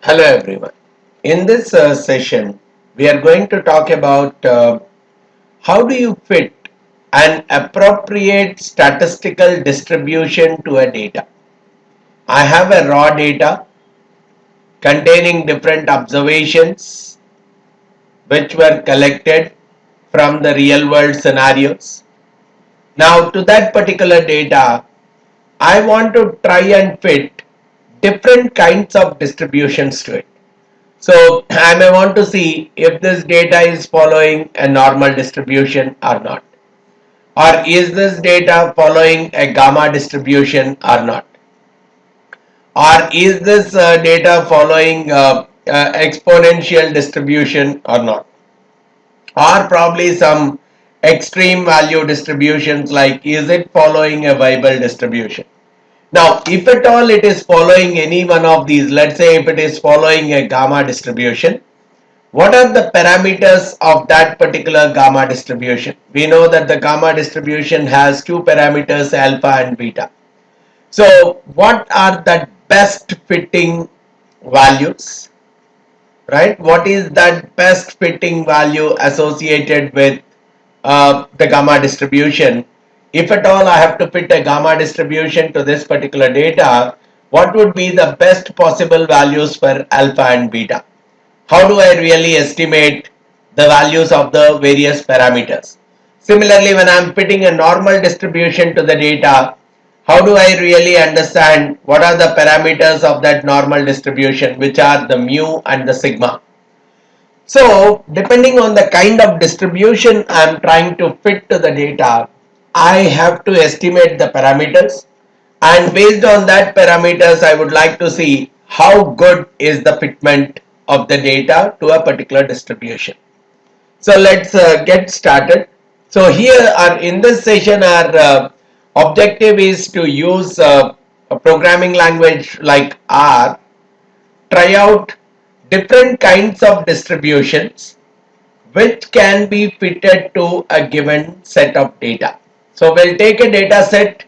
Hello everyone. In this session, we are going to talk about how do you fit an appropriate statistical distribution to a data. I have a raw data containing different observations which were collected from the real world scenarios. Now to that particular data, I want to try and fit different kinds of distributions to it. So I may want to see if this data is following a normal distribution or not. Or is this data following a gamma distribution or not? Or is this data following exponential distribution or not? Or probably some extreme value distributions, like is it following a Weibull distribution? Now, if at all it is following any one of these, let's say if it is following a gamma distribution, what are the parameters of that particular gamma distribution? We know that the gamma distribution has two parameters, alpha and beta. So what are the best fitting values, right? What is that best fitting value associated with the gamma distribution? If at all I have to fit a gamma distribution to this particular data, what would be the best possible values for alpha and beta? How do I really estimate the values of the various parameters? Similarly, when I am fitting a normal distribution to the data, how do I really understand what are the parameters of that normal distribution, which are the mu and the sigma? So, depending on the kind of distribution I am trying to fit to the data, I have to estimate the parameters, and based on that parameters I would like to see how good is the fitment of the data to a particular distribution. So let's get started. So here in this session our objective is to use a programming language like R, try out different kinds of distributions which can be fitted to a given set of data. So we'll take a data set,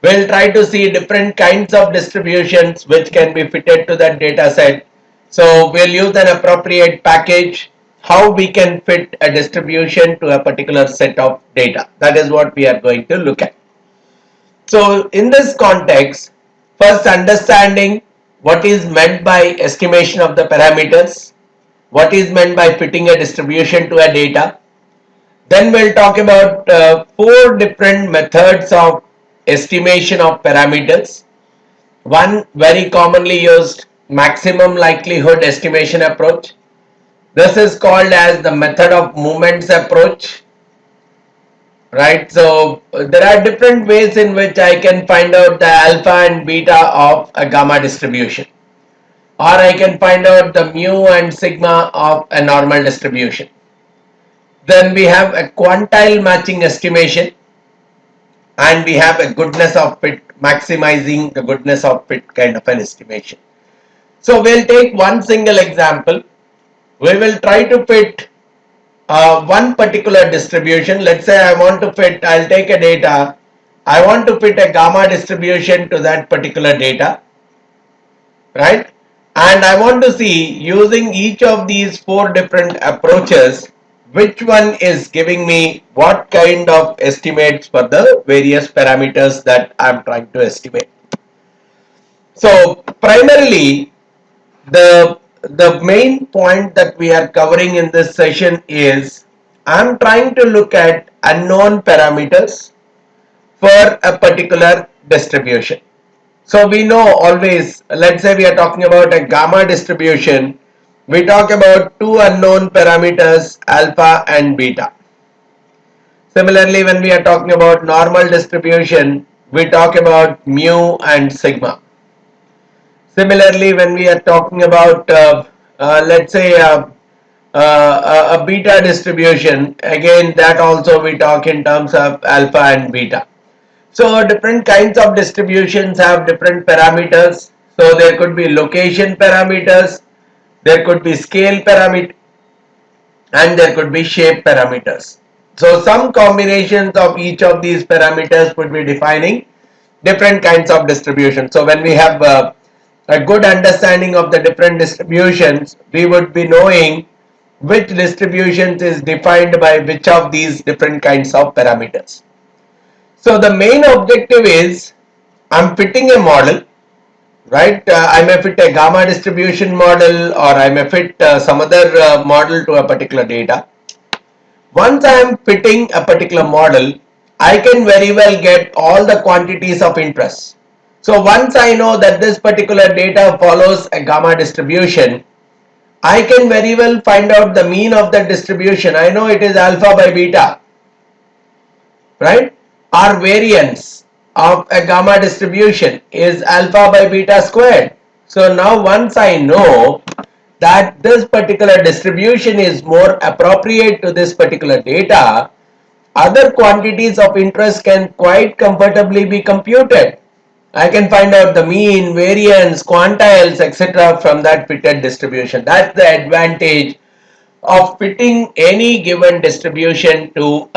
we'll try to see different kinds of distributions which can be fitted to that data set. So we'll use an appropriate package, how we can fit a distribution to a particular set of data. That is what we are going to look at. So in this context, first understanding what is meant by estimation of the parameters, what is meant by fitting a distribution to a data. Then we'll talk about four different methods of estimation of parameters. One very commonly used, maximum likelihood estimation approach. This is called as the method of movements approach, right? So there are different ways in which I can find out the alpha and beta of a gamma distribution, or I can find out the mu and sigma of a normal distribution. Then we have a quantile matching estimation, and we have a goodness of fit, maximizing the goodness of fit kind of an estimation. So we'll take one single example. We will try to fit one particular distribution. Let's say I want to fit, I'll take a data, I want to fit a gamma distribution to that particular data, right? And I want to see, using each of these four different approaches, which one is giving me what kind of estimates for the various parameters that I'm trying to estimate. So primarily the main point that we are covering in this session is I'm trying to look at unknown parameters for a particular distribution. So we know always, let's say we are talking about a gamma distribution, we talk about two unknown parameters, alpha and beta. Similarly, when we are talking about normal distribution, we talk about mu and sigma. Similarly, when we are talking about let's say a beta distribution, again that also we talk in terms of alpha and beta. So different kinds of distributions have different parameters. So there could be location parameters, there could be scale parameter, and there could be shape parameters. So some combinations of each of these parameters would be defining different kinds of distribution. So when we have a good understanding of the different distributions, we would be knowing which distributions is defined by which of these different kinds of parameters. So the main objective is I'm fitting a model, right? I may fit a gamma distribution model, or I may fit some other model to a particular data. Once I am fitting a particular model, I can very well get all the quantities of interest. So once I know that this particular data follows a gamma distribution, I can very well find out the mean of that distribution. I know it is alpha by beta, right? Our variance of a gamma distribution is alpha by beta squared. So now once I know that this particular distribution is more appropriate to this particular data, other quantities of interest can quite comfortably be computed. I can find out the mean, variance, quantiles, etc. from that fitted distribution. That's the advantage of fitting any given distribution to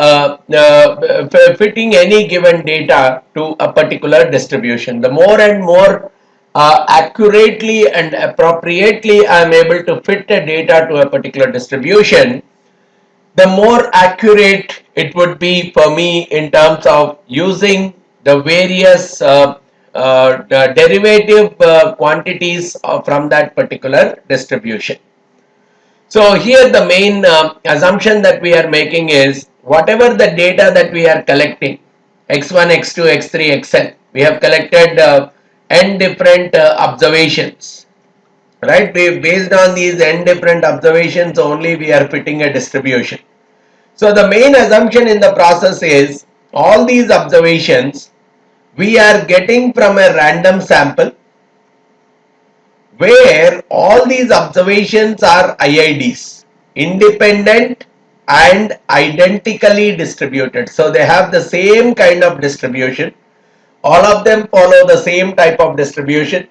fitting any given data to a particular distribution. The more and more accurately and appropriately I am able to fit the data to a particular distribution, the more accurate it would be for me in terms of using the various the derivative quantities from that particular distribution. So here the main assumption that we are making is whatever the data that we are collecting, x1, x2, x3, xn, we have collected n different observations, right? Based on these n different observations only we are fitting a distribution. So the main assumption in the process is all these observations we are getting from a random sample where all these observations are IIDs, independent and identically distributed. So they have the same kind of distribution. All of them follow the same type of distribution.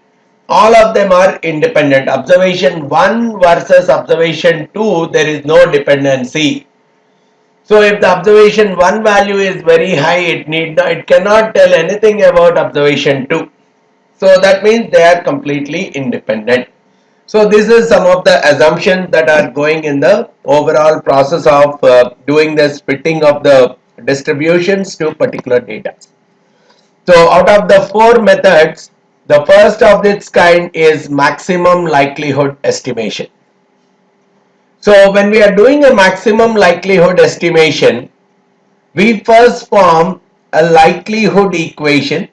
All of them are independent. Observation 1 versus observation 2, there is no dependency. So if the observation 1 value is very high, it cannot tell anything about observation 2. So that means they are completely independent. So this is some of the assumptions that are going in the overall process of doing this fitting of the distributions to particular data. So out of the 4 methods, the first of its kind is maximum likelihood estimation. So when we are doing a maximum likelihood estimation, we first form a likelihood equation,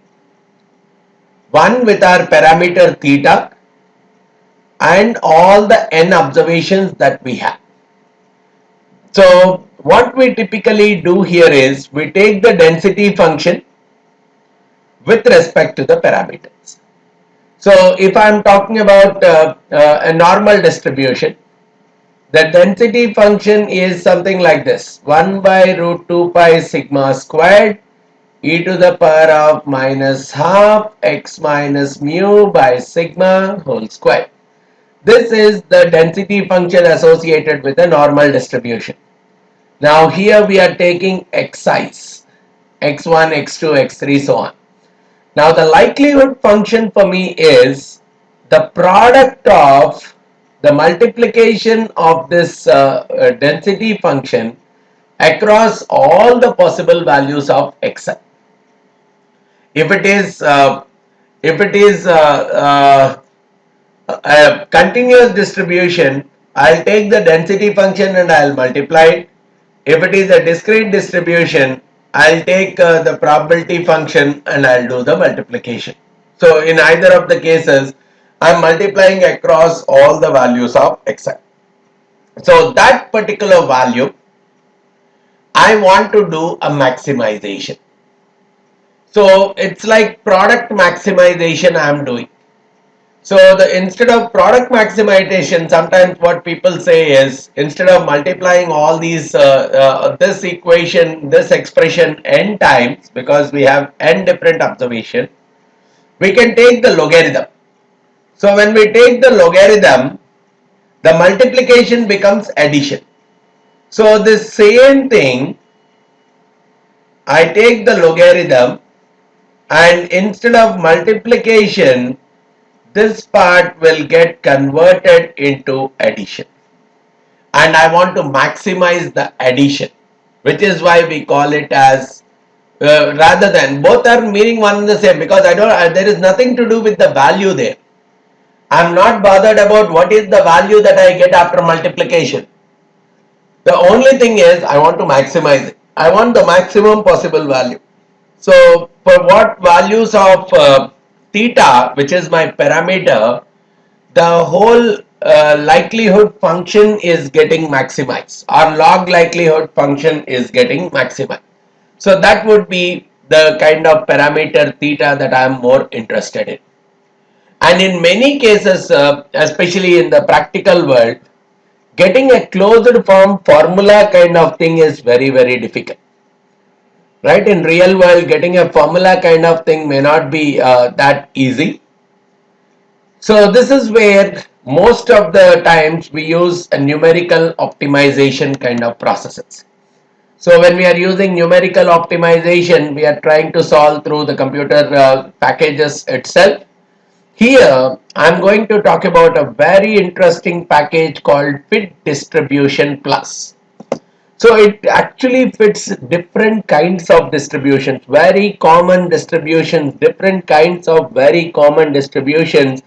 one with our parameter theta and all the n observations that we have. So what we typically do here is we take the density function with respect to the parameters. So if I am talking about a normal distribution, the density function is something like this: 1 by root 2 pi sigma squared e to the power of minus half x minus mu by sigma whole square. This is the density function associated with a normal distribution. Now here we are taking xi's, x1, x2, x3, so on. Now the likelihood function for me is the product of the multiplication of this density function across all the possible values of xi. If it is a continuous distribution, I'll take the density function and I'll multiply it. If it is a discrete distribution, I'll take the probability function and I'll do the multiplication. So in either of the cases, I'm multiplying across all the values of xi. So that particular value, I want to do a maximization. So it's like product maximization I am doing. So instead of product maximization, sometimes what people say is, instead of multiplying all these this equation, this expression n times, because we have n different observation, we can take the logarithm. So when we take the logarithm, the multiplication becomes addition. So this same thing, I take the logarithm and instead of multiplication, this part will get converted into addition, and I want to maximize the addition, which is why we call it as rather than, both are meaning one and the same, because there is nothing to do with the value there. I'm not bothered about what is the value that I get after multiplication. The only thing is I want to maximize it. I want the maximum possible value. So for what values of theta, which is my parameter, the whole likelihood function is getting maximized, or log likelihood function is getting maximized. So that would be the kind of parameter theta that I am more interested in. And in many cases, especially in the practical world, getting a closed form formula kind of thing is very, very difficult. Right? In real world, getting a formula kind of thing may not be that easy. So this is where most of the times we use a numerical optimization kind of processes. So when we are using numerical optimization, we are trying to solve through the computer packages itself. Here, I'm going to talk about a very interesting package called Fit Distribution Plus. So it actually fits different kinds of distributions, very common distributions, different kinds of very common distributions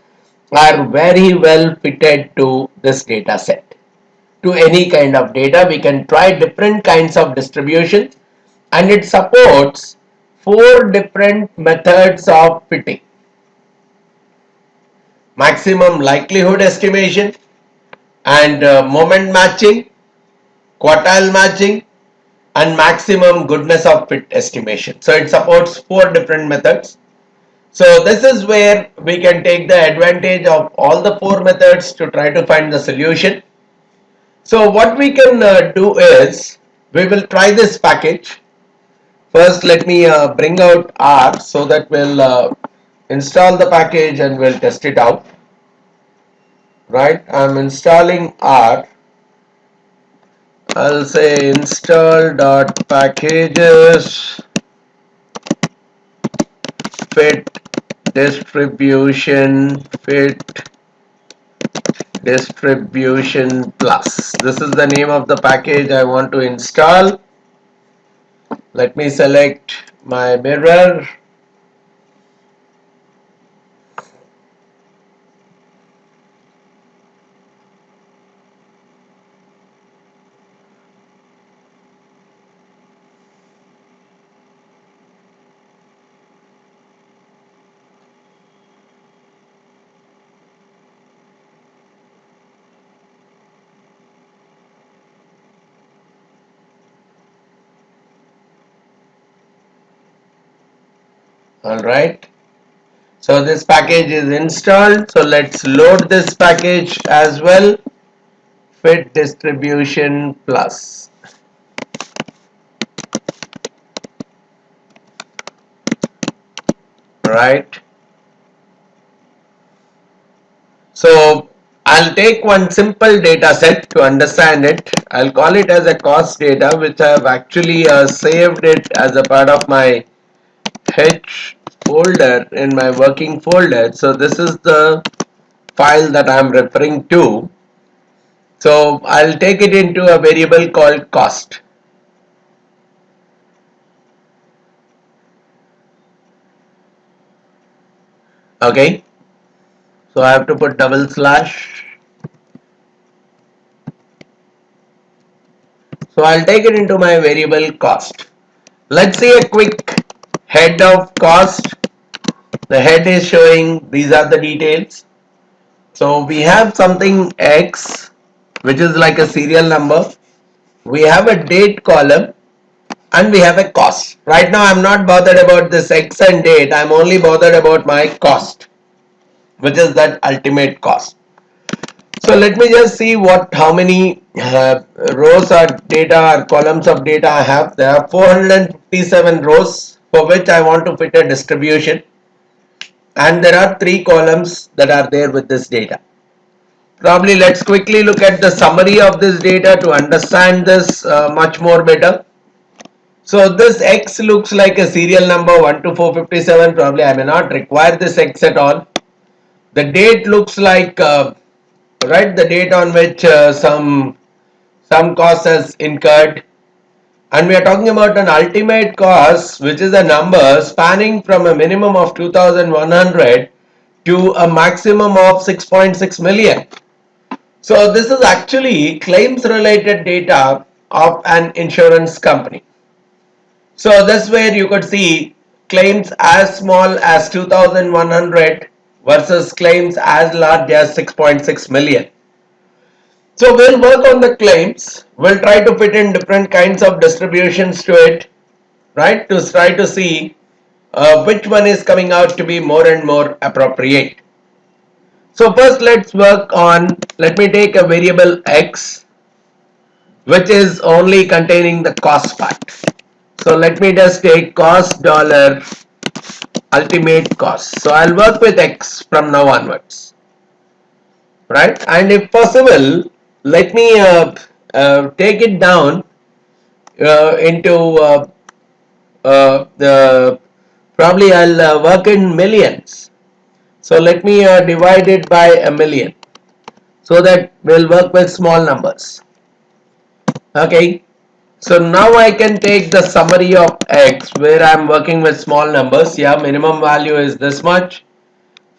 are very well fitted to this data set. To any kind of data, we can try different kinds of distributions, and it supports 4 different methods of fitting: maximum likelihood estimation, and moment matching, quartile matching, and maximum goodness of fit estimation. So it supports 4 different methods. So this is where we can take the advantage of all the 4 methods to try to find the solution. So what we can do is, we will try this package. First let me bring out R so that we'll install the package and we'll test it out. Right, I'm installing R. I'll say install.packages fit distribution plus. This is the name of the package I want to install. Let me select my mirror. Alright, so this package is installed. So let's load this package as well. Fit distribution plus. Right. So I'll take one simple data set to understand it. I'll call it as a cost data, which I have actually saved it as a part of my H folder in my working folder. So this is the file that I'm referring to. So I'll take it into a variable called cost. Okay, so I have to put double slash. So I'll take it into my variable cost. Let's see a quick head of cost. The head is showing these are the details. So we have something X, which is like a serial number. We have a date column, and we have a cost. Right now I'm not bothered about this X and date. I'm only bothered about my cost, which is that ultimate cost. So let me just see how many rows or data or columns of data I have. There are 457 rows for which I want to fit a distribution, and there are 3 columns that are there with this data. Probably let's quickly look at the summary of this data to understand this much more better. So this X looks like a serial number 1 to 457. Probably I may not require this X at all. The date looks like right, the date on which some cost has incurred, and we are talking about an ultimate cost, which is a number spanning from a minimum of 2100 to a maximum of 6.6 million. So this is actually claims related data of an insurance company. So that's where you could see claims as small as 2100 versus claims as large as 6.6 million. So we'll work on the claims. We'll try to fit in different kinds of distributions to it, right? To try to see which one is coming out to be more and more appropriate. So first let's work on, let me take a variable x, which is only containing the cost part. So let me just take cost dollar ultimate cost. So I'll work with x from now onwards, right? And if possible, let me take it down into the, probably I'll work in millions. So let me divide it by a million, so that we'll work with small numbers. Okay, so now I can take the summary of x where I'm working with small numbers. Yeah, minimum value is this much.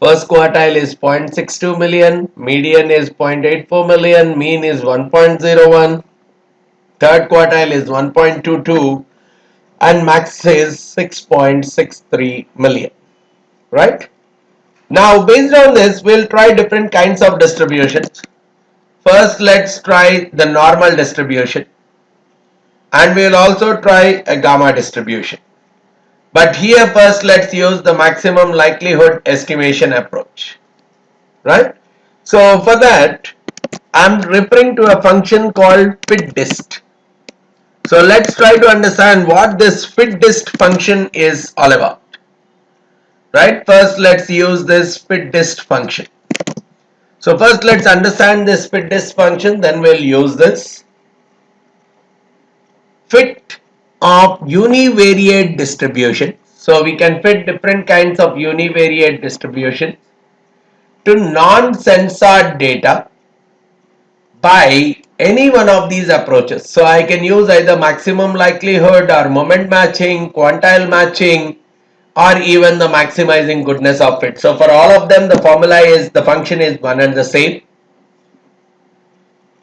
First quartile is 0.62 million, median is 0.84 million, mean is 1.01, third quartile is 1.22, and max is 6.63 million, right? Now based on this, we'll try different kinds of distributions. First, let's try the normal distribution, and we'll also try a gamma distribution. But here first let's use the maximum likelihood estimation approach, right? So for that, I'm referring to a function called fitdist. So let's try to understand what this fitdist function is all about, right? First let's use this fitdist function. So first let's understand this fitdist function, then we'll use this. Fit of univariate distribution. So we can fit different kinds of univariate distribution to non-censored data by any one of these approaches. So I can use either maximum likelihood or moment matching, quantile matching, or even the maximizing goodness of fit. So for all of them, the formula is, the function is one and the same,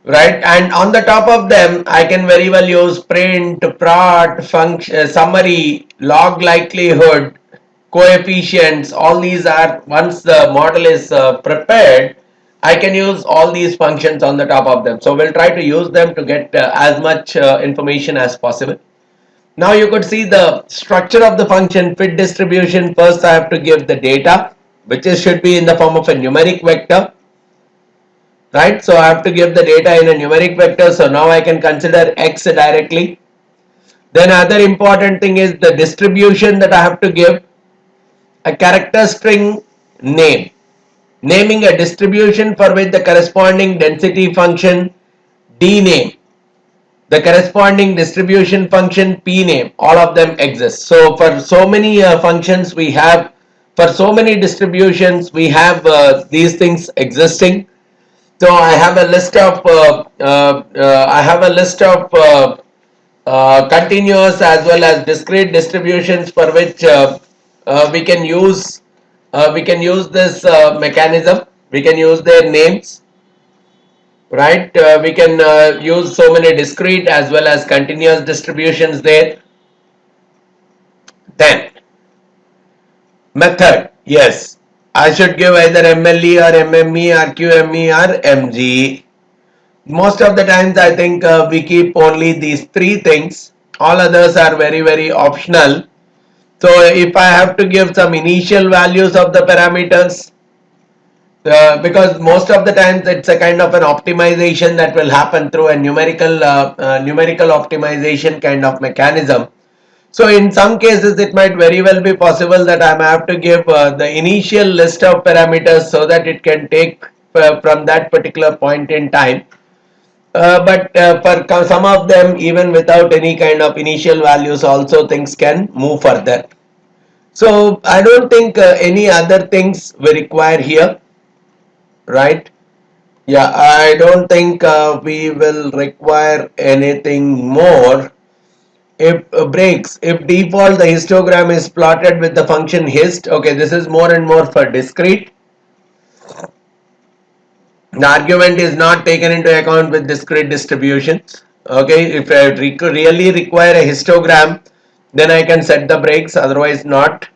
right? And on the top of them, I can very well use print, prot, function, summary, log likelihood, coefficients. All these are, once the model is prepared, I can use all these functions on the top of them. So we'll try to use them to get as much information as possible. Now you could see the structure of the function fit distribution. First I have to give the data, which should be in the form of a numeric vector, right? So I have to give the data in a numeric vector. So now I can consider x directly. Then other important thing is the distribution that I have to give a character string name, naming a distribution for which the corresponding density function d name, the corresponding distribution function p name, all of them exist. So for so many functions we have, for so many distributions we have these things existing. So I have a list of continuous as well as discrete distributions for which we can use this mechanism. We can use their names, right? We can use so many discrete as well as continuous distributions there. Then method, yes, I should give either MLE or MME or QME or MG. Most of the times I think we keep only these three things. All others are very optional. So if I have to give some initial values of the parameters, because most of the times it's a kind of an optimization that will happen through a numerical optimization kind of mechanism. So in some cases it might very well be possible that I may have to give the initial list of parameters so that it can take from that particular point in time. But for some of them, even without any kind of initial values, also things can move further. So I don't think any other things we require here. right? Yeah, I don't think we will require anything more. If breaks, if default the histogram is plotted with the function hist, okay, this is more and more for discrete. The argument is not taken into account with discrete distributions. Okay, if I really require a histogram, then I can set the breaks, otherwise not.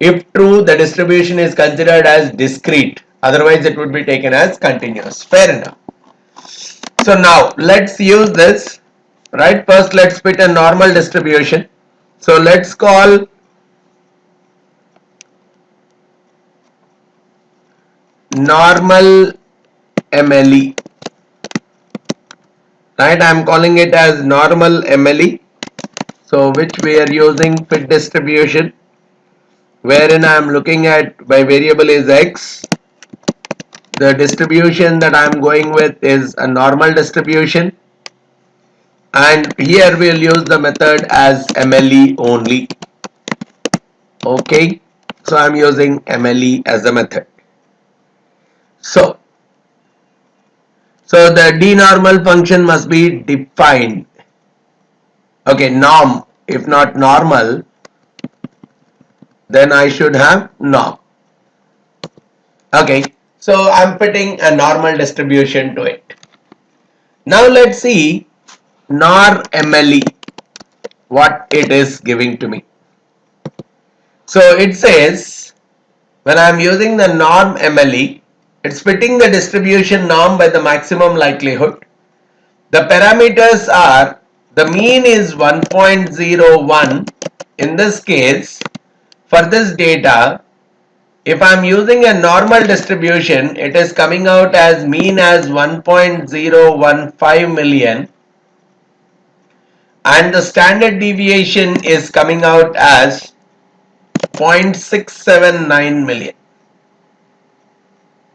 If true, the distribution is considered as discrete, otherwise it would be taken as continuous. Fair enough. So now let's use this, right? First let's fit a normal distribution. So let's call normal MLE, right? I'm calling it as normal MLE. So which we are using fit distribution, wherein I'm looking at my variable is X. The distribution that I'm going with is a normal distribution, and here we'll use the method as MLE only. Okay, so I'm using MLE as a method. So the denormal function must be defined. Okay, norm. If not normal, then I should have norm. Okay, so I'm fitting a normal distribution to it. Now let's see nor MLE, what it is giving to me. So it says when I'm using the norm MLE, it's fitting the distribution norm by the maximum likelihood. The parameters are, the mean is 1.01. In this case, for this data, if I'm using a normal distribution, it is coming out as mean as 1.015 million, and the standard deviation is coming out as 0.679 million.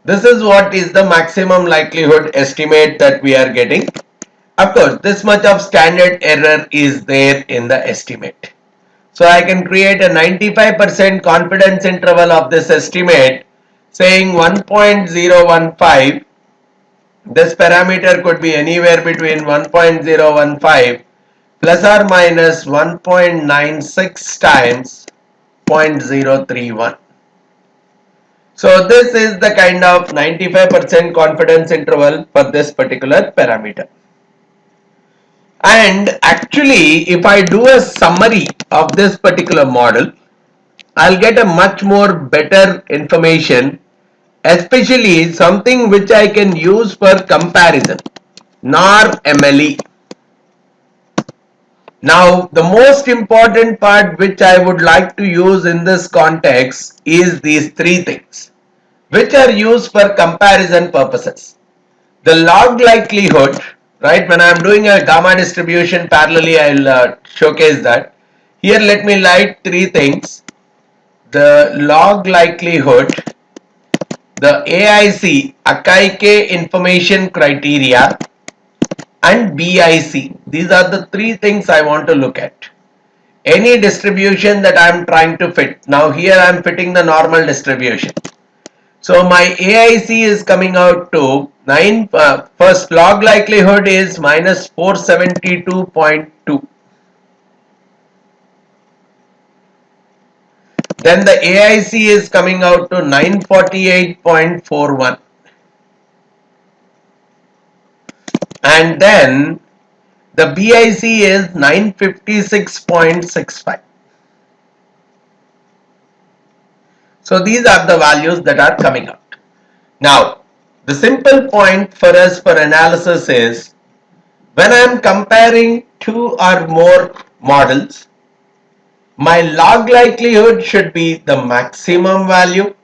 This is what is the maximum likelihood estimate that we are getting. Of course, this much of standard error is there in the estimate. So I can create a 95% confidence interval of this estimate saying 1.015. This parameter could be anywhere between 1.015 plus or minus 1.96 times 0.031. So this is the kind of 95% confidence interval for this particular parameter. And actually, if I do a summary of this particular model, I'll get a much more better information, especially something which I can use for comparison, nor MLE. Now, the most important part which I would like to use in this context is these three things, which are used for comparison purposes. The log likelihood, right? When I am doing a gamma distribution parallelly, I'll showcase that. Here, let me write three things: the log likelihood, the AIC, Akaike information criteria, and BIC. These are the three things I want to look at. Any distribution that I am trying to fit. Now here I am fitting the normal distribution. So my AIC is coming out to 9, first log likelihood is minus 472.2. Then the AIC is coming out to 948.41. And then the BIC is 956.65. So these are the values that are coming out. Now, the simple point for us for analysis is, when I am comparing two or more models, my log likelihood should be the maximum value.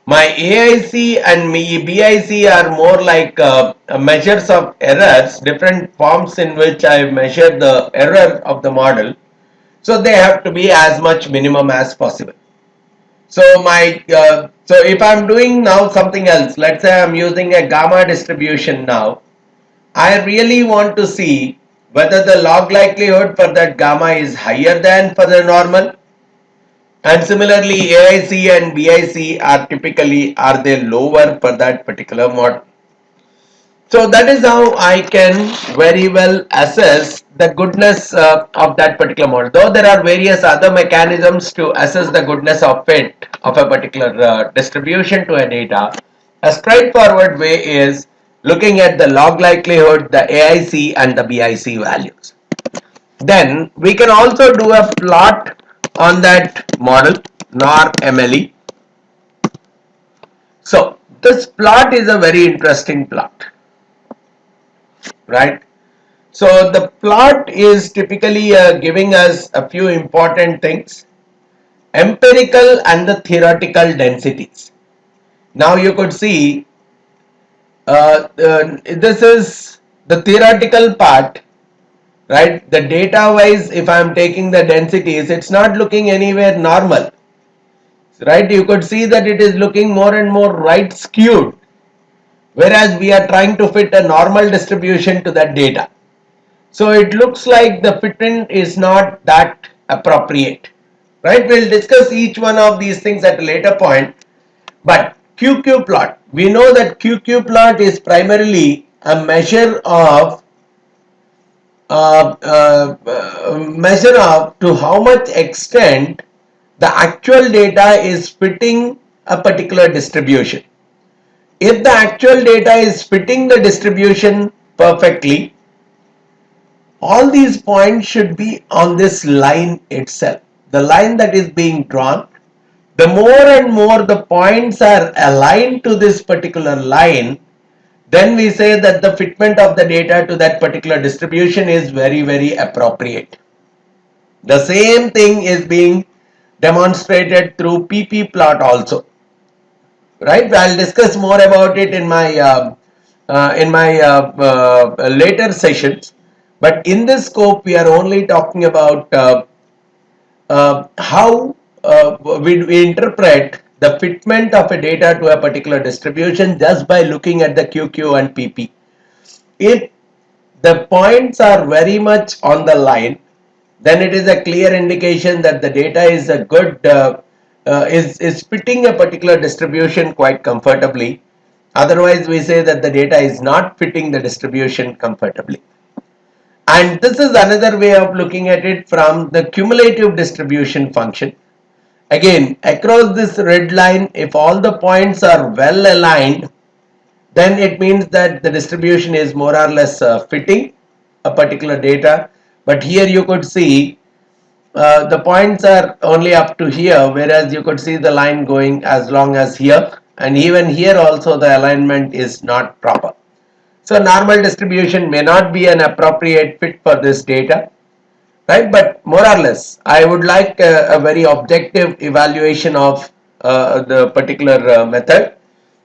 My AIC and BIC are more like measures of errors, different forms in which I measure the error of the model. So they have to be as much minimum as possible. So so if I'm doing now something else, let's say I'm using a gamma distribution now, I really want to see whether the log likelihood for that gamma is higher than for the normal, And similarly, AIC and BIC are typically, are they lower for that particular model? So that is how I can very well assess the goodness of that particular model. Though there are various other mechanisms to assess the goodness of fit of a particular distribution to a data, a straightforward way is looking at the log likelihood, the AIC and the BIC values. Then we can also do a plot on that model, nor MLE. So this plot is a very interesting plot, right? So the plot is typically giving us a few important things: empirical and the theoretical densities. Now you could see this is the theoretical part, right? The data wise, if I am taking the densities, it's not looking anywhere normal, right? You could see that it is looking more and more right skewed, whereas we are trying to fit a normal distribution to that data. So it looks like the fitment is not that appropriate, right? We'll discuss each one of these things at a later point. But QQ plot, we know that QQ plot is primarily a measure of to how much extent the actual data is fitting a particular distribution. If the actual data is fitting the distribution perfectly, all these points should be on this line itself, the line that is being drawn. The more and more the points are aligned to this particular line, then we say that the fitment of the data to that particular distribution is very, very appropriate. The same thing is being demonstrated through PP plot also, right? I'll discuss more about it in my later sessions. But in this scope, we are only talking about how we interpret the fitment of a data to a particular distribution just by looking at the QQ and PP. If the points are very much on the line, then it is a clear indication that the data is a good is fitting a particular distribution quite comfortably. Otherwise, we say that the data is not fitting the distribution comfortably. And this is another way of looking at it from the cumulative distribution function. Again, across this red line, if all the points are well aligned, then it means that the distribution is more or less fitting a particular data. But here you could see the points are only up to here, whereas you could see the line going as long as here, and even here also the alignment is not proper. So normal distribution may not be an appropriate fit for this data, right? But more or less, I would like a very objective evaluation of the particular method.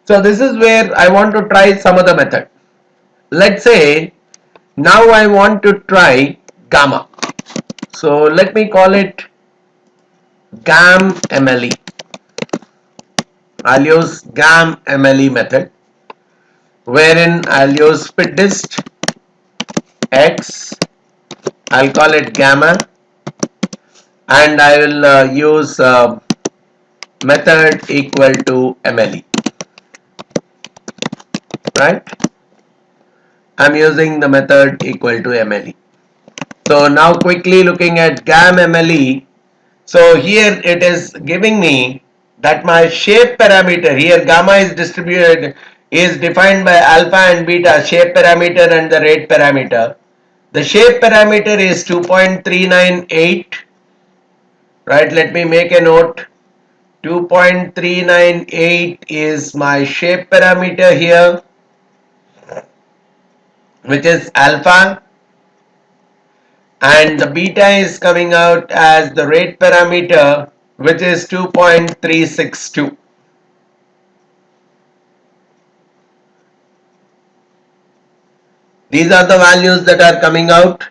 So this is where I want to try some other method. Let's say now I want to try gamma. So let me call it GAM MLE. I'll use GAM MLE method, wherein I'll use fit dist X, I'll call it gamma, and I will use method equal to MLE, right? I'm using the method equal to MLE. So now quickly looking at GAM MLE, so here it is giving me that my shape parameter, here gamma is distributed, is defined by alpha and beta, shape parameter and the rate parameter. The shape parameter is 2.398, right? Let me make a note. 2.398 is my shape parameter here, which is alpha, and the beta is coming out as the rate parameter, which is 2.362. These are the values that are coming out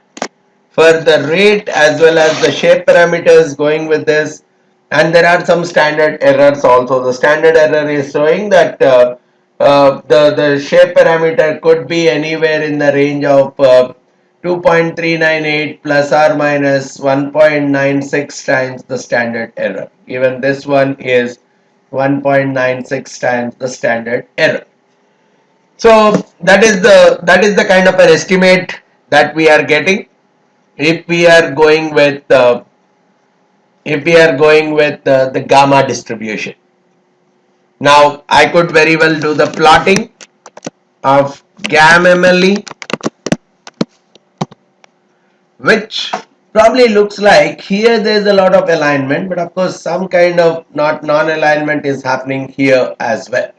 for the rate as well as the shape parameters going with this, and there are some standard errors also. The standard error is showing that the shape parameter could be anywhere in the range of 2.398 plus or minus 1.96 times the standard error. Even this one is 1.96 times the standard error. So that is the kind of an estimate that we are getting if we are going with the gamma distribution. Now I could very well do the plotting of gamma MLE, which probably looks like here there is a lot of alignment, but of course some kind of non-alignment is happening here as well.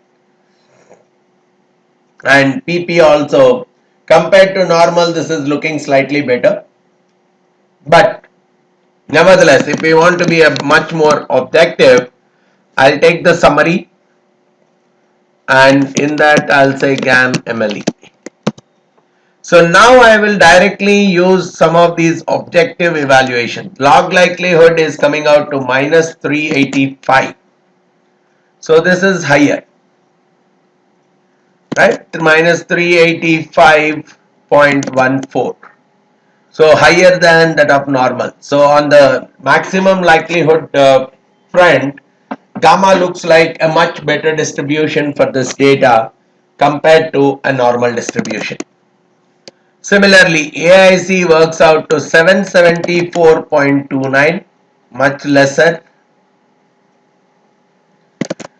And PP also, compared to normal, this is looking slightly better. But nevertheless, if we want to be a much more objective, I'll take the summary and in that I'll say GAM MLE. So now I will directly use some of these objective evaluations. Log likelihood is coming out to minus 385. So this is higher, right? Minus 385.14. So higher than that of normal. So on the maximum likelihood front, gamma looks like a much better distribution for this data compared to a normal distribution. Similarly, AIC works out to 774.29, much lesser.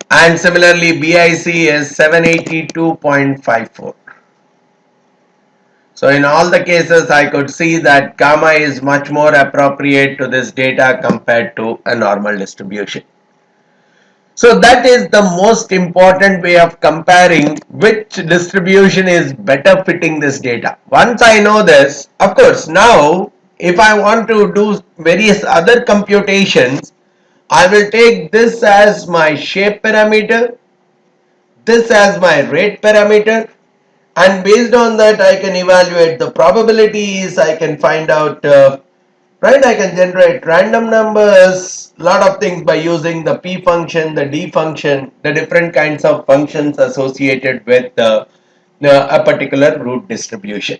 And similarly, BIC is 782.54. So in all the cases, I could see that gamma is much more appropriate to this data compared to a normal distribution. So that is the most important way of comparing which distribution is better fitting this data. Once I know this, of course, now if I want to do various other computations, I will take this as my shape parameter, this as my rate parameter, and based on that I can evaluate the probabilities, I can find out, right, I can generate random numbers, lot of things by using the P function, the D function, the different kinds of functions associated with a particular root distribution.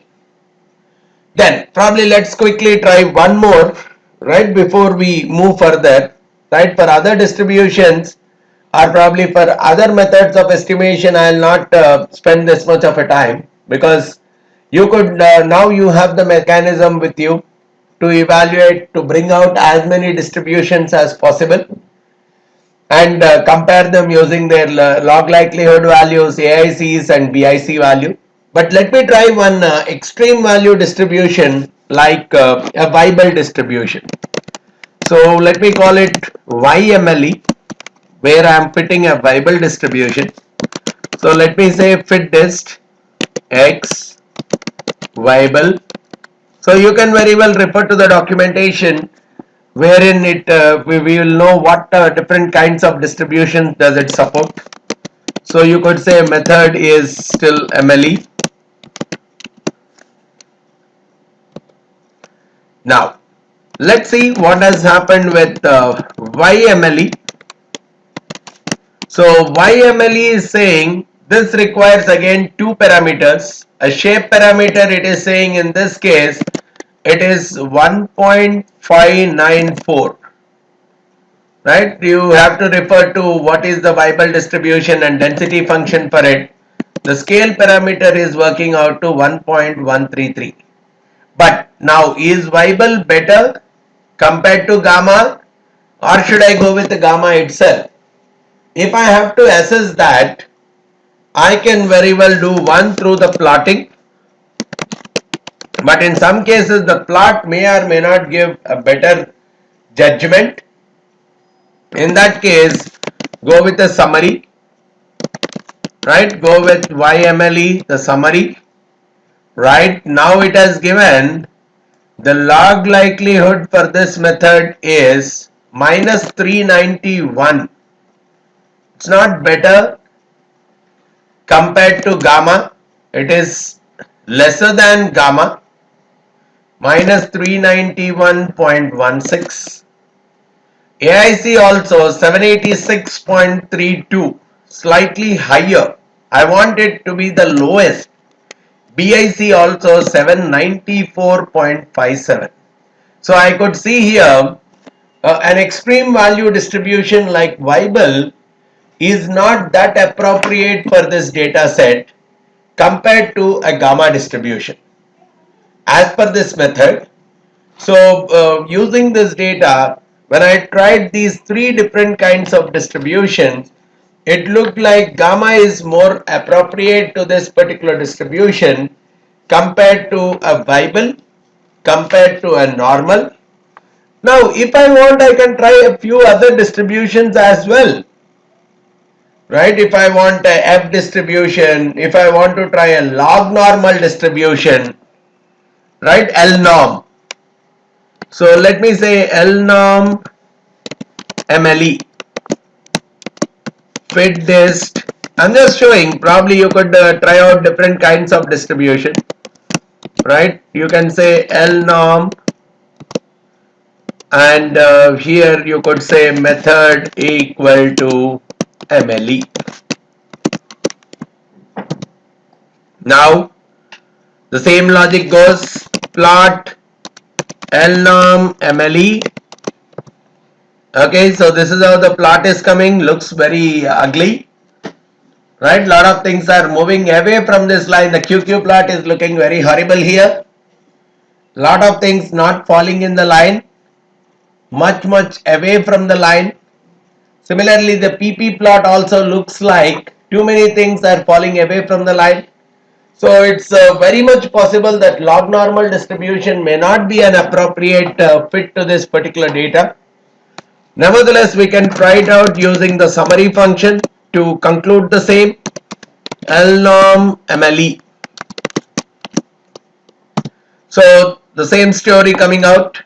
Then probably let's quickly try one more, right, before we move further, right, for other distributions or probably for other methods of estimation. I will not spend this much of a time because you could now you have the mechanism with you to evaluate, to bring out as many distributions as possible and compare them using their log likelihood values, AICs and BIC value. But let me try one extreme value distribution like a Weibel distribution. So let me call it YMLE, where I am fitting a Weibel distribution. So let me say fit dist X Weibel. So you can very well refer to the documentation wherein we will know what different kinds of distributions does it support. So you could say method is still MLE. Now let's see what has happened with YMLE. So YMLE is saying this requires again two parameters. A shape parameter, it is saying in this case it is 1.594, right? You have to refer to what is the Weibel distribution and density function for it. The scale parameter is working out to 1.133. But now is Weibel better compared to gamma, or should I go with the gamma itself? If I have to assess that, I can very well do one through the plotting, but in some cases the plot may or may not give a better judgment. In that case, go with the summary, right? Go with YMLE, the summary, right? Now it has given the log likelihood for this method is minus 391. It's not better compared to gamma, it is lesser than gamma, minus 391.16. AIC also 786.32, slightly higher. I want it to be the lowest. BIC also 794.57. So I could see here an extreme value distribution like Weibull is not that appropriate for this data set compared to a gamma distribution as per this method. So using this data, when I tried these three different kinds of distributions, it looked like gamma is more appropriate to this particular distribution compared to a Weibull, compared to a normal. Now if I want, I can try a few other distributions as well, right? If I want a F distribution, if I want to try a log normal distribution, right, L norm. So let me say L norm MLE fit dist. I'm just showing, probably you could try out different kinds of distribution, right? You can say L norm, and here you could say method equal to MLE. Now the same logic goes, plot L norm MLE. Okay, so this is how the plot is coming, looks very ugly, right? Lot of things are moving away from this line. The QQ plot is looking very horrible here. Lot of things not falling in the line, much away from the line. Similarly, the PP plot also looks like too many things are falling away from the line. So it's very much possible that log normal distribution may not be an appropriate fit to this particular data. Nevertheless, we can try it out using the summary function to conclude the same. L norm MLE. So the same story coming out.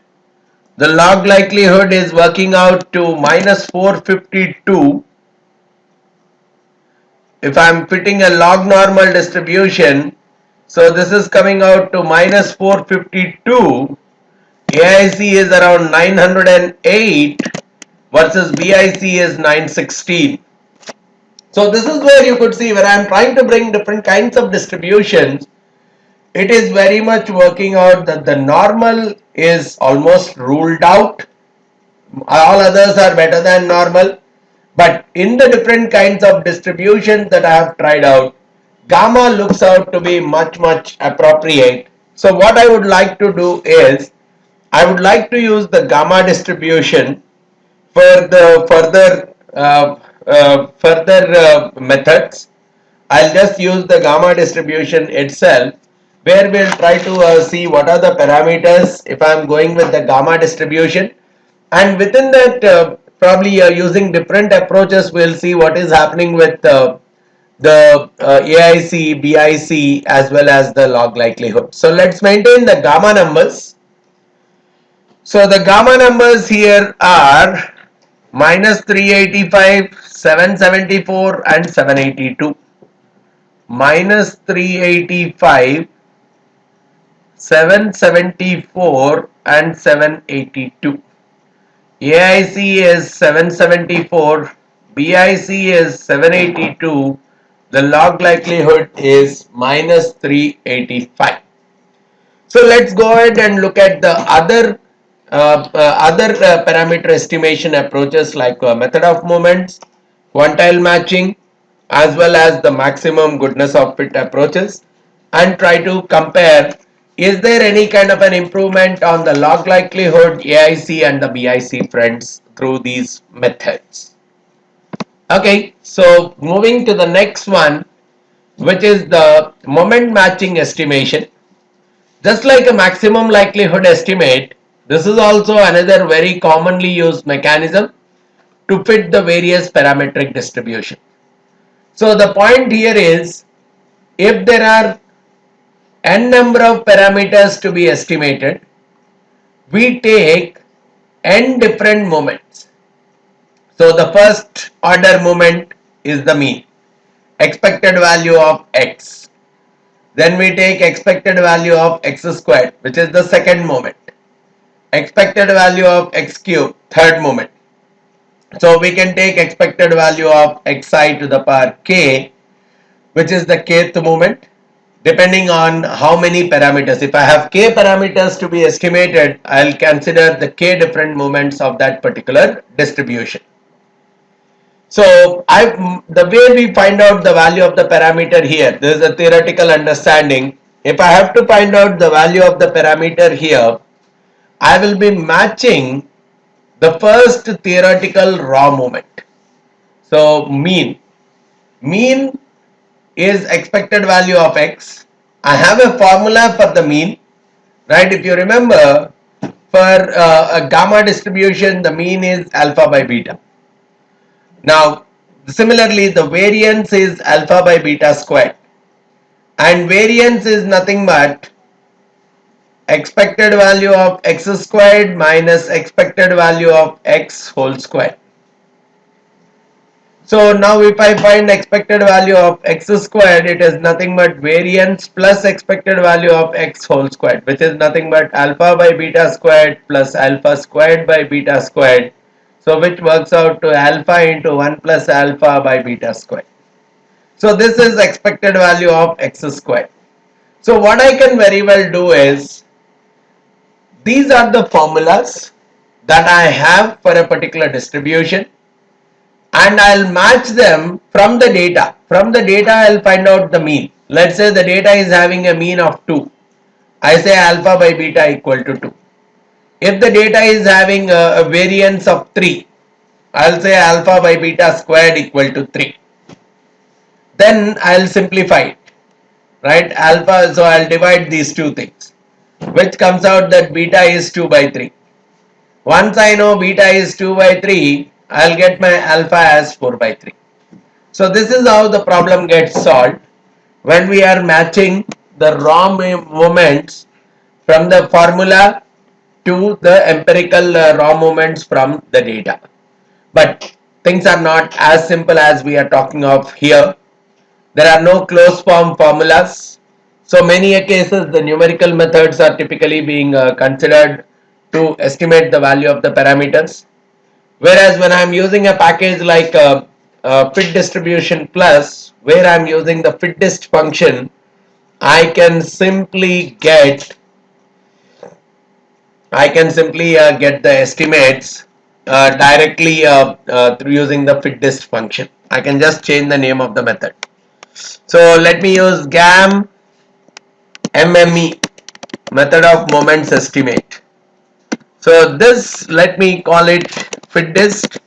The log likelihood is working out to minus 452. If I am fitting a log normal distribution, so this is coming out to minus 452. AIC is around 908 versus BIC is 916. So this is where you could see, when I am trying to bring different kinds of distributions, it is very much working out that the normal is almost ruled out. All others are better than normal. But in the different kinds of distributions that I have tried out, gamma looks out to be much appropriate. So what I would like to do is, I would like to use the gamma distribution for the further methods. I'll just use the gamma distribution itself, where we'll try to see what are the parameters if I'm going with the gamma distribution, and within that probably using different approaches, we'll see what is happening with the AIC, BIC as well as the log likelihood. So let's maintain the gamma numbers. So the gamma numbers here are minus 385, 774 and 782. Minus 385, 774 and 782. AIC is 774, BIC is 782, the log likelihood is minus 385. So let's go ahead and look at the other parameter estimation approaches like method of moments, quantile matching, as well as the maximum goodness of fit approaches, and try to compare, is there any kind of an improvement on the log likelihood, AIC and the BIC friends through these methods. Okay, so moving to the next one, which is the moment matching estimation. Just like a maximum likelihood estimate, this is also another very commonly used mechanism to fit the various parametric distribution. So the point here is, if there are n number of parameters to be estimated, we take n different moments. So the first order moment is the mean, expected value of x. Then we take expected value of x squared, which is the second moment. Expected value of x cube, third moment. So we can take expected value of xi to the power k, which is the kth moment. depending on how many parameters. If I have k parameters to be estimated, I'll consider the k different moments of that particular distribution. So the way we find out the value of the parameter here, this is a theoretical understanding. If I have to find out the value of the parameter here, I will be matching the first theoretical raw moment. So mean is expected value of x. I have a formula for the mean, right? If you remember, for a gamma distribution, the mean is alpha by beta. Now, similarly, the variance is alpha by beta squared, and variance is nothing but expected value of x squared minus expected value of x whole squared. So now if I find expected value of x squared, it is nothing but variance plus expected value of x whole squared, which is nothing but alpha by beta squared plus alpha squared by beta squared. So which works out to alpha into 1 plus alpha by beta squared. So this is expected value of x squared. So what I can very well do is, these are the formulas that I have for a particular distribution, and I'll match them from the data. From the data, I'll find out the mean. Let's say the data is having a mean of 2. I say alpha by beta equal to 2. If the data is having a variance of 3, I'll say alpha by beta squared equal to 3. Then I'll simplify it, right? Alpha, so I'll divide these two things, which comes out that beta is 2 by 3. Once I know beta is 2 by 3, I'll get my alpha as 4 by 3. So this is how the problem gets solved when we are matching the raw moments from the formula to the empirical raw moments from the data. But things are not as simple as we are talking of here. There are no closed form formulas. So many cases the numerical methods are typically being considered to estimate the value of the parameters. Whereas when I am using a package like fit distribution plus, where I am using the fit dist function, I can simply get the estimates directly through using the fit dist function. I can just change the name of the method. So let me use GAM MME, method of moments estimate. So this, let me call it fit dist,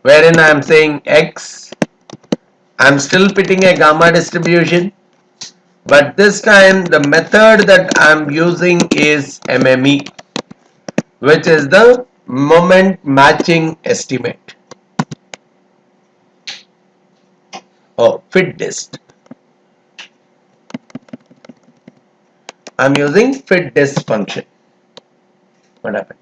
wherein I am saying x. I am still fitting a gamma distribution, but this time the method that I am using is MME, which is the moment matching estimate. Oh, fit dist. I am using fit dist function. What happened?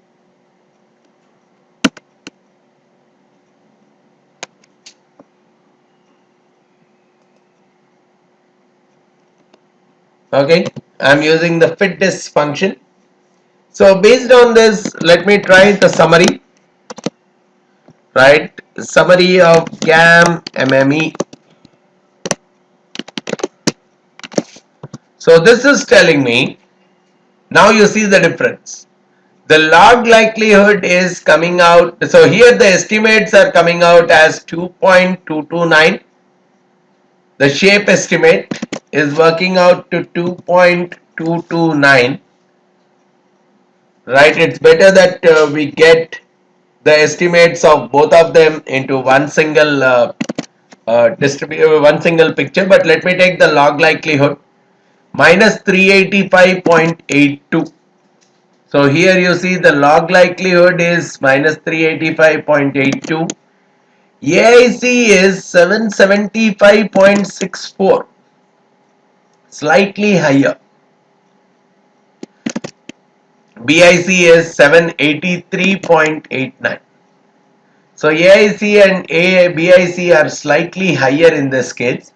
Okay, I am using the fit dist function. So based on this, let me try the summary. Right, summary of GAM MME. So this is telling me, now you see the difference. The log likelihood is coming out. So here the estimates are coming out as 2.229. The shape estimate is working out to 2.229. Right, it's better that we get the estimates of both of them into one single one single picture. But let me take the log likelihood minus 385.82. So here you see the log likelihood is minus 385.82. AIC is 775.64, slightly higher. BIC is 783.89. So AIC and BIC are slightly higher in this case,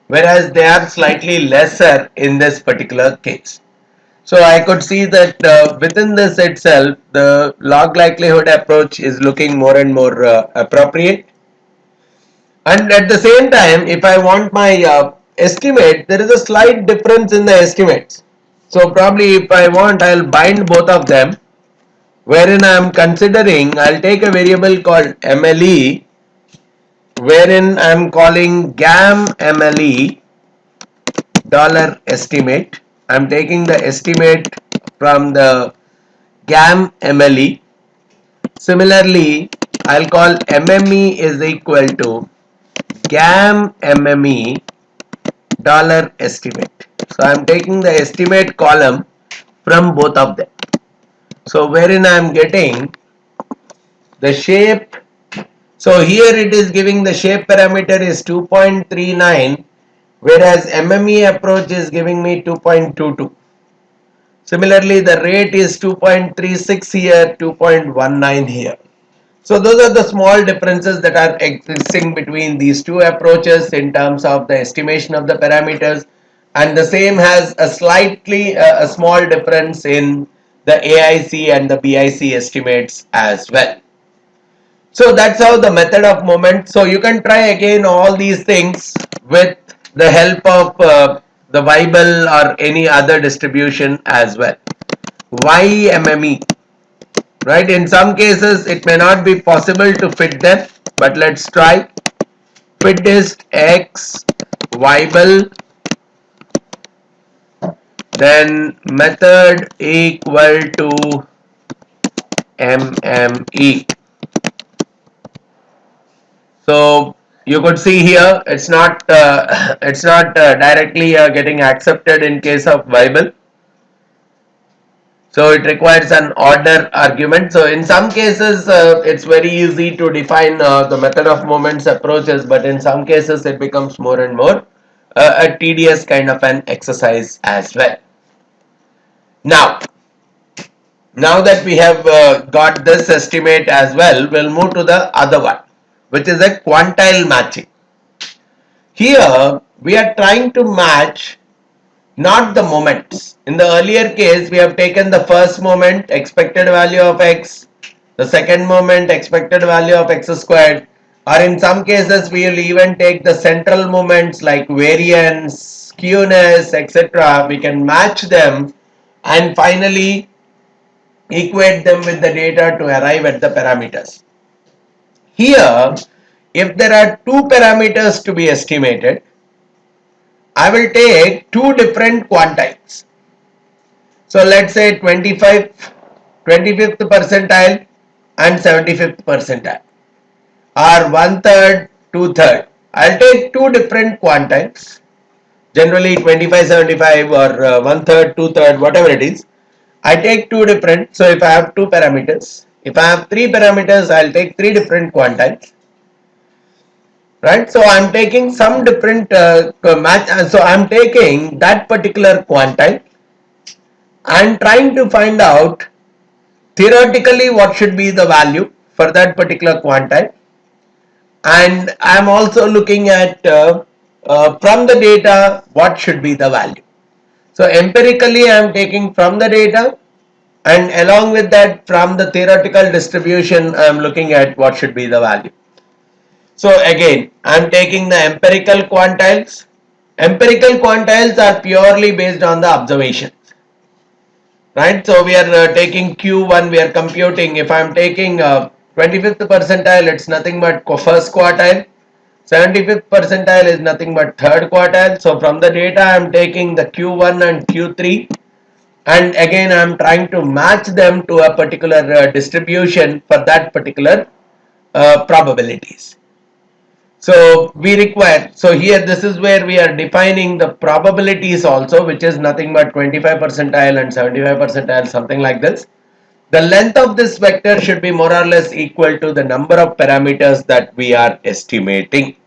whereas they are slightly lesser in this particular case. So I could see that within this itself, the log likelihood approach is looking more and more appropriate. And at the same time, if I want my estimate, there is a slight difference in the estimates. So probably if I want, I'll bind both of them, wherein I am considering, I'll take a variable called MLE, wherein I am calling GAM MLE dollar estimate. I am taking the estimate from the GAM MLE. Similarly, I'll call MME is equal to GAM MME dollar estimate. So I am taking the estimate column from both of them. So wherein I am getting the shape. So here it is giving the shape parameter is 2.39, whereas MME approach is giving me 2.22. Similarly, the rate is 2.36 here, 2.19 here. So those are the small differences that are existing between these two approaches in terms of the estimation of the parameters, and the same has a slightly a small difference in the AIC and the BIC estimates as well. So that's how the method of moment. So you can try again all these things with the help of the Weibull or any other distribution as well. YMME, right? In some cases it may not be possible to fit them, but let's try. Fit dist X Weibull, then method equal to MME. So you could see here it's not directly getting accepted in case of Weibull. So it requires an order argument. So in some cases it's very easy to define the method of moments approaches, but in some cases it becomes more and more a tedious kind of an exercise as well. Now that we have got this estimate as well, we'll move to the other one, which is a quantile matching. Here we are trying to match not the moments. In the earlier case, we have taken the first moment, expected value of x, the second moment, expected value of x squared, or in some cases we will even take the central moments like variance, skewness, etc. We can match them and finally equate them with the data to arrive at the parameters. Here, if there are two parameters to be estimated, I will take two different quantiles. So let's say 25th percentile and 75th percentile, or 1/3, 2/3. I'll take two different quantiles, generally 25, 75 or 1/3, 2/3, whatever it is. I take two different. So if I have two parameters, if I have three parameters, I'll take three different quantiles. Right, so I'm taking some different match. So I'm taking that particular quantile and trying to find out theoretically what should be the value for that particular quantile, and I'm also looking at from the data what should be the value. So empirically I'm taking from the data, and along with that from the theoretical distribution I'm looking at what should be the value. So again, I am taking the empirical quantiles. Empirical quantiles are purely based on the observations, right? So we are taking Q1, we are computing. If I am taking 25th percentile, it's nothing but first quartile. 75th percentile is nothing but third quartile. So from the data, I am taking the Q1 and Q3. And again, I am trying to match them to a particular distribution for that particular probabilities. So we require, so here this is where we are defining the probabilities also, which is nothing but 25 percentile and 75 percentile, something like this. The length of this vector should be more or less equal to the number of parameters that we are estimating.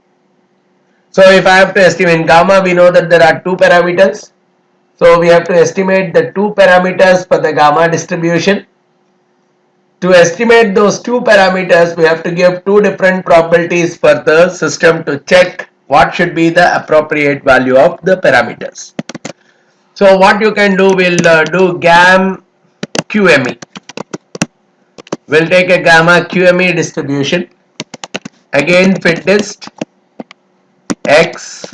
So if I have to estimate in gamma, we know that there are two parameters. So we have to estimate the two parameters for the gamma distribution. To estimate those two parameters, we have to give two different probabilities for the system to check what should be the appropriate value of the parameters. So what you can do, we'll do GAM QME. We'll take a gamma QME distribution. Again, fit dist X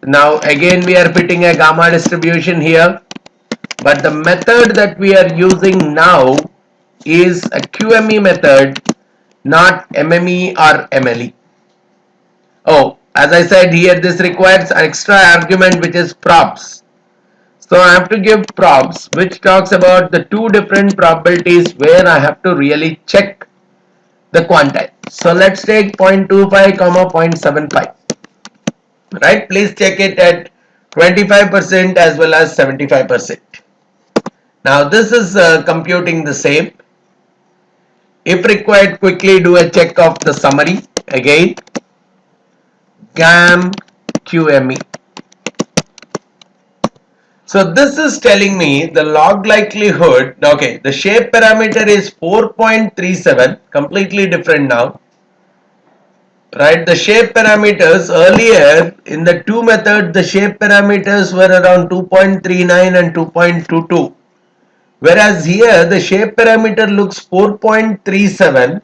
Now again we are fitting a gamma distribution here, but the method that we are using now is a QME method, not MME or MLE. Oh, as I said here, this requires an extra argument which is props. So I have to give props which talks about the two different probabilities where I have to really check the quantile. So let's take 0.25 comma 0.75. Right, please check it at 25% as well as 75%. Now this is computing the same. If required, quickly do a check of the summary again. GAM QME. So this is telling me the log likelihood. Okay, the shape parameter is 4.37, completely different now. Right, the shape parameters earlier in the two methods, the shape parameters were around 2.39 and 2.22, whereas here the shape parameter looks 4.37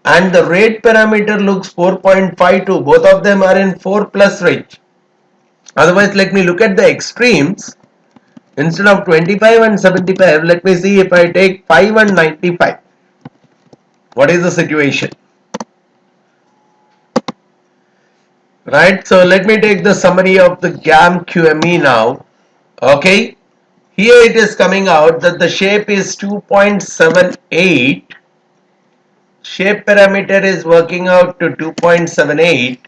and the rate parameter looks 4.52. Both of them are in 4 plus range. Otherwise, let me look at the extremes. Instead of 25 and 75, let me see if I take 5 and 95. What is the situation? Right, so let me take the summary of the GAM QME now. Okay, here it is coming out that the shape is 2.78. Shape parameter is working out to 2.78.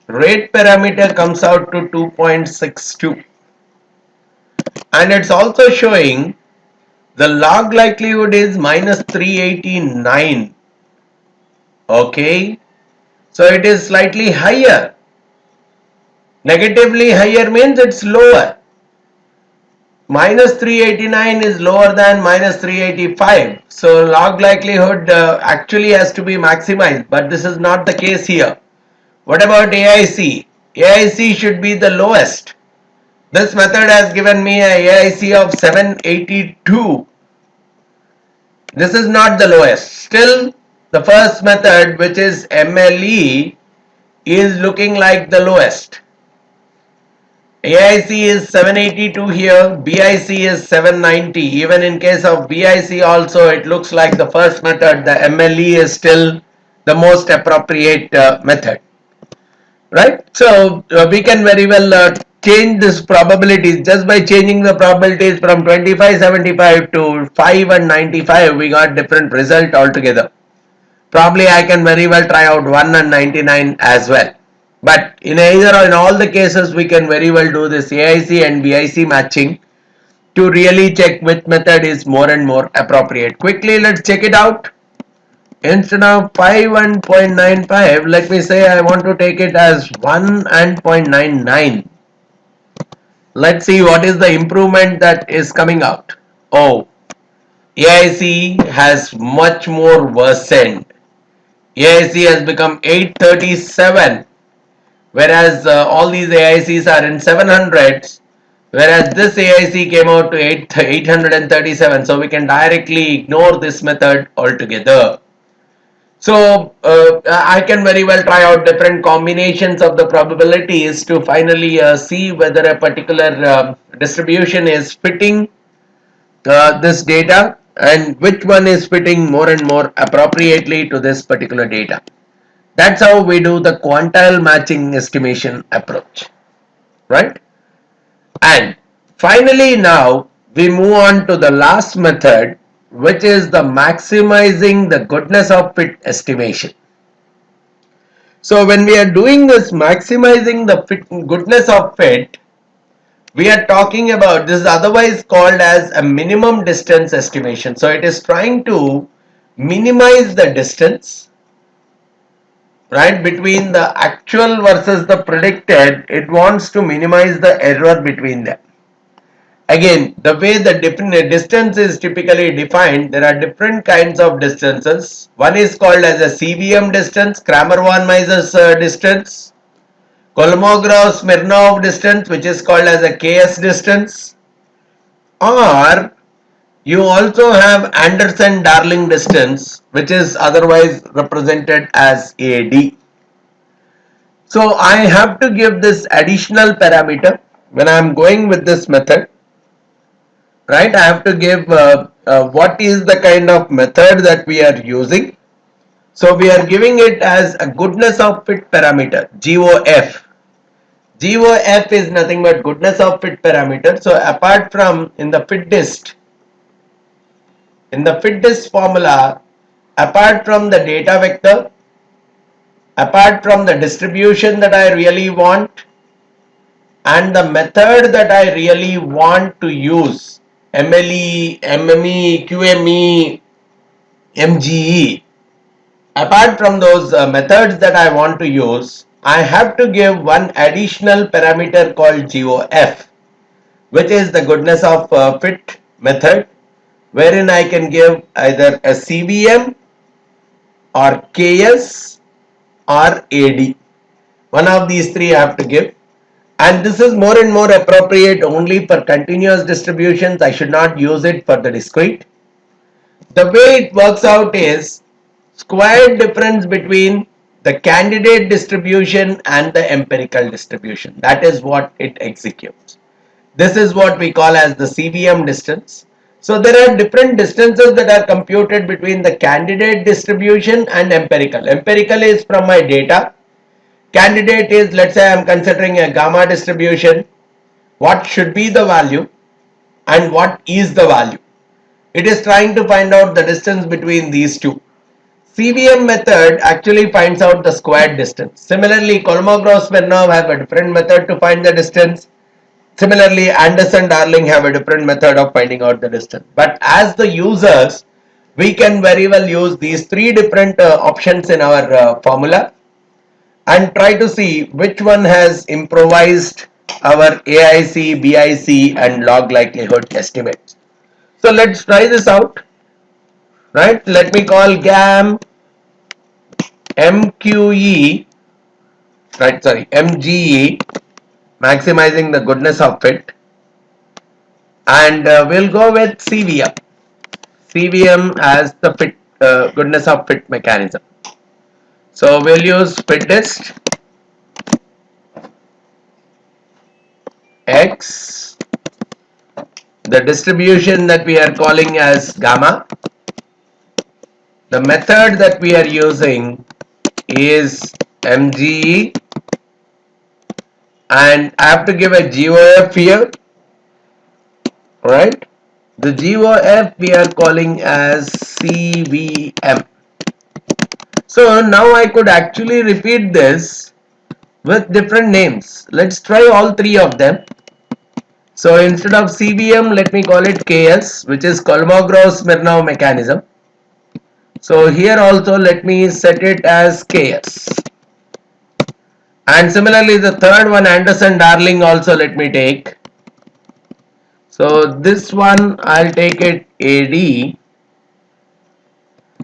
Rate parameter comes out to 2.62. And it's also showing the log likelihood is minus 389. Okay, so it is slightly higher. Negatively higher means it's lower. Minus 389 is lower than minus 385. So log likelihood actually has to be maximized, but this is not the case here. What about AIC? AIC should be the lowest. This method has given me a AIC of 782. This is not the lowest. Still, the first method, which is MLE, is looking like the lowest. AIC is 782 here, BIC is 790. Even in case of BIC also, it looks like the first method. The MLE is still the most appropriate method. Right? So we can very well change this probabilities just by changing the probabilities from 2575 to 5 and 95. We got different result altogether. Probably I can very well try out 1 and 99 as well. But in either or in all the cases, we can very well do this AIC and BIC matching to really check which method is more and more appropriate. Quickly, let's check it out. Instead of 5 and 0.95, let me say I want to take it as 1 and 0.99. Let's see what is the improvement that is coming out. Oh, AIC has much more worsened. AIC has become 837, whereas all these AICs are in 700s, whereas this AIC came out to 837. So we can directly ignore this method altogether. So I can very well try out different combinations of the probabilities to finally see whether a particular distribution is fitting this data and which one is fitting more and more appropriately to this particular data. That's how we do the quantile matching estimation approach, right? And finally now we move on to the last method, which is the maximizing the goodness of fit estimation. So when we are doing this maximizing the goodness of fit, we are talking about, this is otherwise called as a minimum distance estimation. So it is trying to minimize the distance, right, between the actual versus the predicted. It wants to minimize the error between them. Again, the way the distance is typically defined, there are different kinds of distances. One is called as a CVM distance, Kramer-Von Mises distance, Kolmogorov-Smirnov distance, which is called as a KS distance, or you also have Anderson-Darling distance, which is otherwise represented as AD. So I have to give this additional parameter when I am going with this method, right? I have to give what is the kind of method that we are using. So we are giving it as a goodness of fit parameter, GOF. GOF is nothing but goodness of fit parameter. So apart from in the fit dist formula, apart from the data vector, apart from the distribution that I really want, and the method that I really want to use, MLE, MME, QME, MGE, apart from those methods that I want to use, I have to give one additional parameter called GOF, which is the goodness of fit method, wherein I can give either a CVM or KS or AD. One of these three I have to give. And this is more and more appropriate only for continuous distributions. I should not use it for the discrete. The way it works out is squared difference between the candidate distribution and the empirical distribution. That is what it executes. This is what we call as the CVM distance. So there are different distances that are computed between the candidate distribution and empirical. Empirical is from my data. Candidate is, let's say I am considering a gamma distribution. What should be the value and what is the value? It is trying to find out the distance between these two. CVM method actually finds out the squared distance. Similarly, Kolmogorov-Smirnov have a different method to find the distance. Similarly, Anderson-Darling have a different method of finding out the distance. But as the users, we can very well use these three different options in our formula and try to see which one has improvised our AIC, BIC and log likelihood estimates. So let's try this out, right? Let me call GAM MQE, right? Sorry, MGE, maximizing the goodness of fit, and we'll go with CVM. CVM as the fit goodness of fit mechanism. So we'll use fit dist X, the distribution that we are calling as gamma. The method that we are using is MGE, and I have to give a GOF here, right? The GOF we are calling as CVM. So now I could actually repeat this with different names. Let's try all three of them. So instead of CVM, let me call it KS, which is Kolmogorov-Smirnov mechanism. So here also let me set it as KS. And similarly the third one, Anderson-Darling, also let me take. So this one I'll take it AD.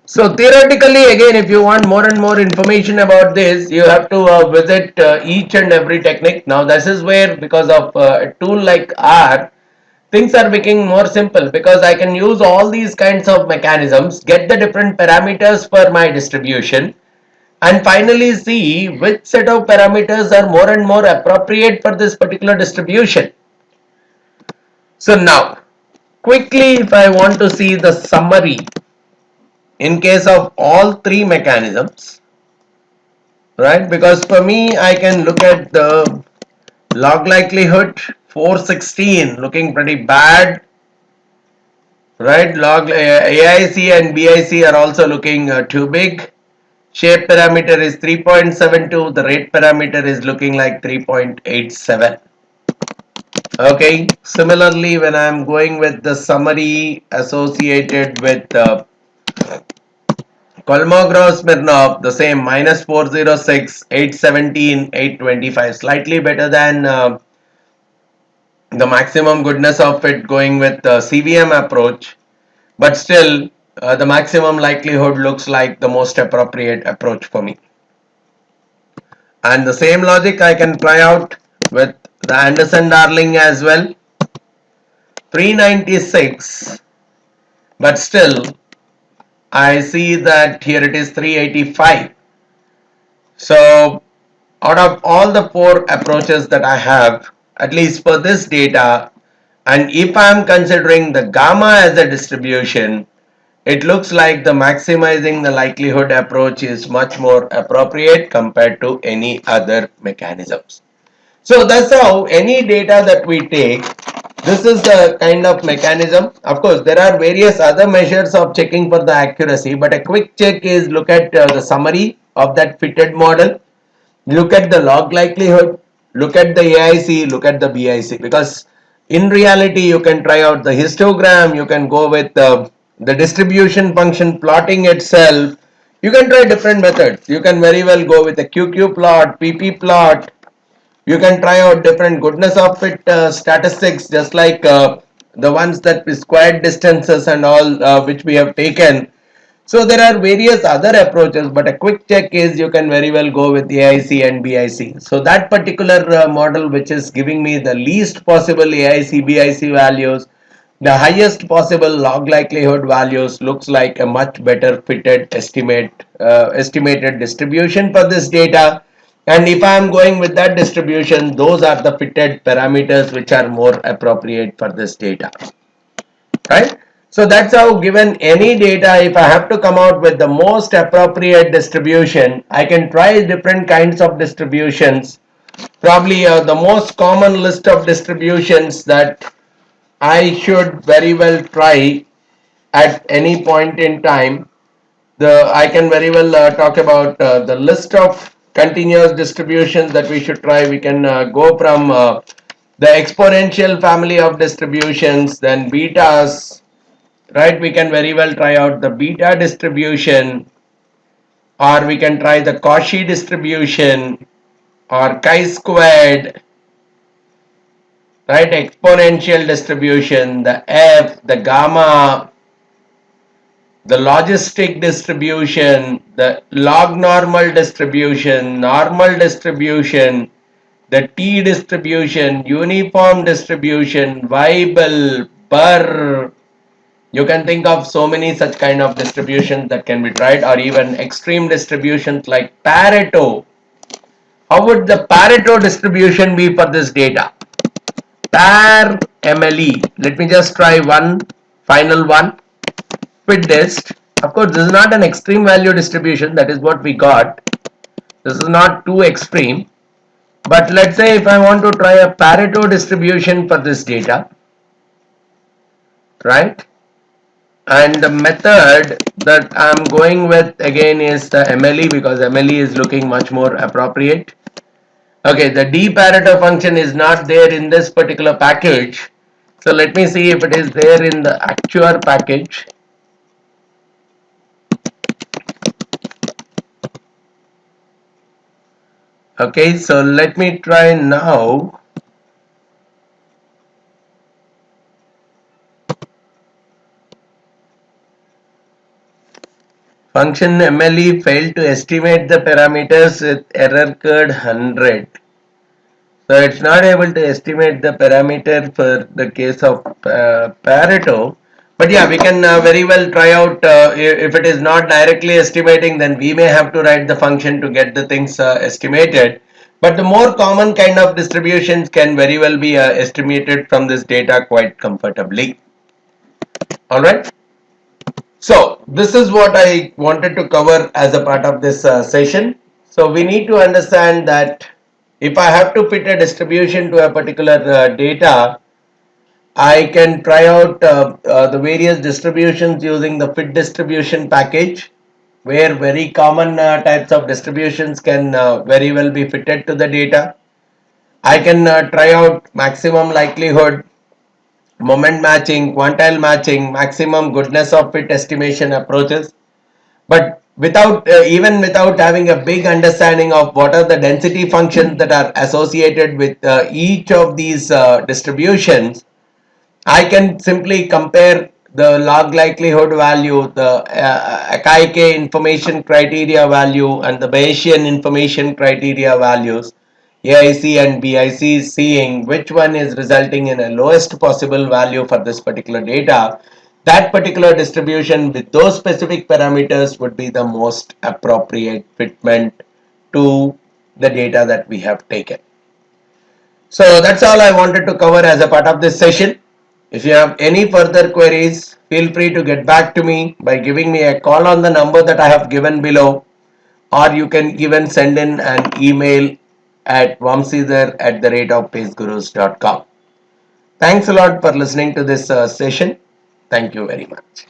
So theoretically, again, if you want more and more information about this, you have to visit each and every technique. Now this is where, because of a tool like R, things are becoming more simple, because I can use all these kinds of mechanisms, get the different parameters for my distribution, and finally see which set of parameters are more and more appropriate for this particular distribution. So now, quickly, if I want to see the summary in case of all three mechanisms, right? Because for me, I can look at the log likelihood 416 looking pretty bad, right? Log AIC and BIC are also looking too big. Shape parameter is 3.72. The rate parameter is looking like 3.87. Okay. Similarly, when I am going with the summary associated with Kolmogorov-Smirnov, the same, minus 406, 817, 825, slightly better than the maximum goodness of fit going with the CVM approach, but still the maximum likelihood looks like the most appropriate approach for me. And the same logic I can try out with the Anderson-Darling as well. 396, but still I see that here it is 385. So out of all the four approaches that I have, at least for this data, and if I am considering the gamma as a distribution, it looks like the maximizing the likelihood approach is much more appropriate compared to any other mechanisms. So that's how any data that we take, this is the kind of mechanism. Of course, there are various other measures of checking for the accuracy, but a quick check is look at the summary of that fitted model, look at the log likelihood, look at the AIC, look at the BIC, because in reality you can try out the histogram, you can go with the distribution function plotting itself, you can try different methods. You can very well go with a QQ plot, PP plot, you can try out different goodness of fit statistics, just like the ones that squared distances and all which we have taken. So there are various other approaches, but a quick check is you can very well go with AIC and BIC. So that particular model which is giving me the least possible AIC BIC values, the highest possible log likelihood values, looks like a much better fitted estimated distribution for this data. And if I am going with that distribution, those are the fitted parameters which are more appropriate for this data, right? So that's how, given any data, if I have to come out with the most appropriate distribution, I can try different kinds of distributions. Probably the most common list of distributions that I should very well try at any point in time. I can very well talk about the list of continuous distributions that we should try. We can go from the exponential family of distributions, then betas, right? We can very well try out the beta distribution, or we can try the Cauchy distribution, or chi-squared, right? Exponential distribution, the F, the gamma, the logistic distribution, the log normal distribution, the T distribution, uniform distribution, Weibull, Burr. You can think of so many such kind of distributions that can be tried, or even extreme distributions like Pareto. How would the Pareto distribution be for this data? Par MLE. Let me just try one final one. Fit dist. Of course, this is not an extreme value distribution. That is what we got. This is not too extreme. But let's say if I want to try a Pareto distribution for this data, right? And the method that I'm going with again is the MLE, because MLE is looking much more appropriate. Okay, the D Pareto function is not there in this particular package. So let me see if it is there in the actual package. Okay, so let me try now. Function MLE failed to estimate the parameters with error code 100. So it's not able to estimate the parameter for the case of Pareto. But yeah, we can very well try out, if it is not directly estimating, then we may have to write the function to get the things estimated. But the more common kind of distributions can very well be estimated from this data quite comfortably. Alright. So this is what I wanted to cover as a part of this session. So we need to understand that if I have to fit a distribution to a particular data, I can try out the various distributions using the fit distribution package, where very common types of distributions can very well be fitted to the data. I can try out maximum likelihood, moment matching, quantile matching, maximum goodness of fit estimation approaches. But without even without having a big understanding of what are the density functions that are associated with each of these distributions, I can simply compare the log likelihood value, the Akaike information criteria value, and the Bayesian information criteria values, AIC and BIC, seeing which one is resulting in a lowest possible value for this particular data. That particular distribution with those specific parameters would be the most appropriate fitment to the data that we have taken. So that's all I wanted to cover as a part of this session. If you have any further queries, feel free to get back to me by giving me a call on the number that I have given below, or you can even send in an email at vamsidhar@pacegurus.com. Thanks a lot for listening to this session. Thank you very much.